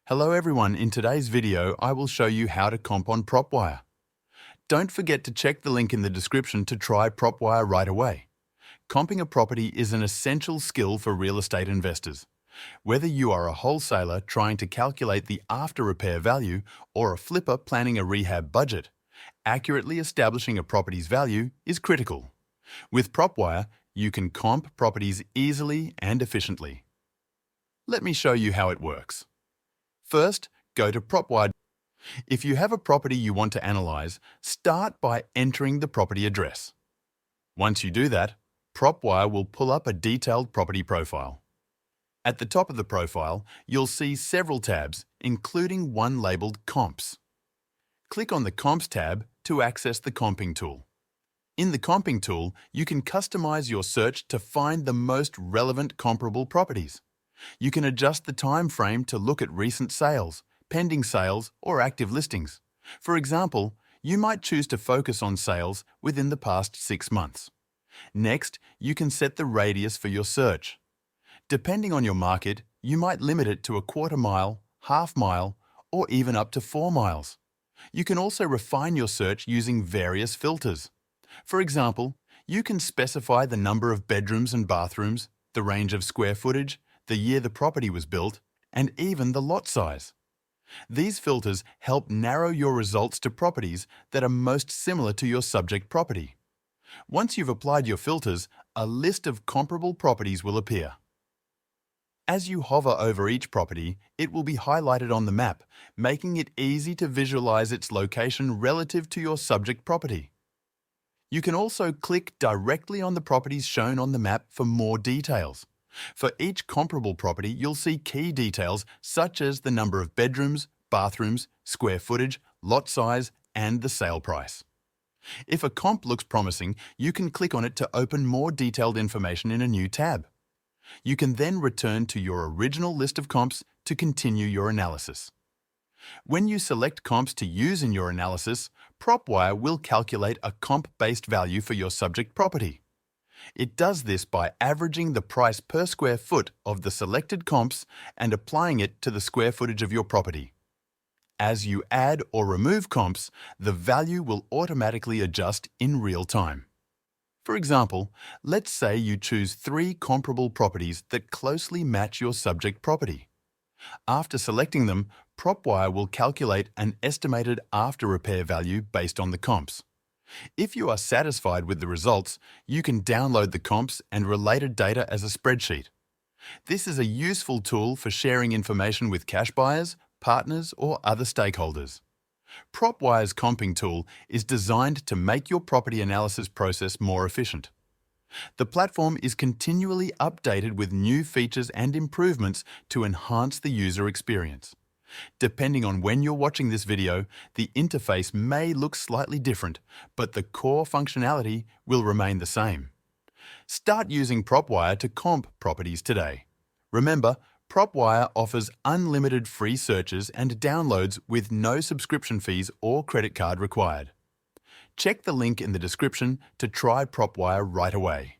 Hello everyone, in today's video I will show you how to comp on Propwire. Don't forget to check the link in the description to try Propwire right away. Comping a property is an essential skill for real estate investors. Whether you are a wholesaler trying to calculate the after-repair value or a flipper planning a rehab budget, accurately establishing a property's value is critical. With Propwire, you can comp properties easily and efficiently. Let me show you how it works. First, go to Propwire. If you have a property you want to analyze, start by entering the property address. Once you do that, Propwire will pull up a detailed property profile. At the top of the profile, you'll see several tabs, including one labeled Comps. Click on the Comps tab to access the comping tool. In the comping tool, you can customize your search to find the most relevant comparable properties. You can adjust the time frame to look at recent sales, pending sales, or active listings. For example, you might choose to focus on sales within the past 6 months. Next, you can set the radius for your search. Depending on your market, you might limit it to a quarter mile, half mile, or even up to 4 miles. You can also refine your search using various filters. For example, you can specify the number of bedrooms and bathrooms, the range of square footage, the year the property was built, and even the lot size. These filters help narrow your results to properties that are most similar to your subject property. Once you've applied your filters, a list of comparable properties will appear. As you hover over each property, it will be highlighted on the map, making it easy to visualize its location relative to your subject property. You can also click directly on the properties shown on the map for more details. For each comparable property, you'll see key details such as the number of bedrooms, bathrooms, square footage, lot size, and the sale price. If a comp looks promising, you can click on it to open more detailed information in a new tab. You can then return to your original list of comps to continue your analysis. When you select comps to use in your analysis, Propwire will calculate a comp-based value for your subject property. It does this by averaging the price per square foot of the selected comps and applying it to the square footage of your property. As you add or remove comps, the value will automatically adjust in real time. For example, let's say you choose 3 comparable properties that closely match your subject property. After selecting them, Propwire will calculate an estimated after-repair value based on the comps. If you are satisfied with the results, you can download the comps and related data as a spreadsheet. This is a useful tool for sharing information with cash buyers, partners, or other stakeholders. Propwire's comping tool is designed to make your property analysis process more efficient. The platform is continually updated with new features and improvements to enhance the user experience. Depending on when you're watching this video, the interface may look slightly different, but the core functionality will remain the same. Start using Propwire to comp properties today. Remember, Propwire offers unlimited free searches and downloads with no subscription fees or credit card required. Check the link in the description to try Propwire right away.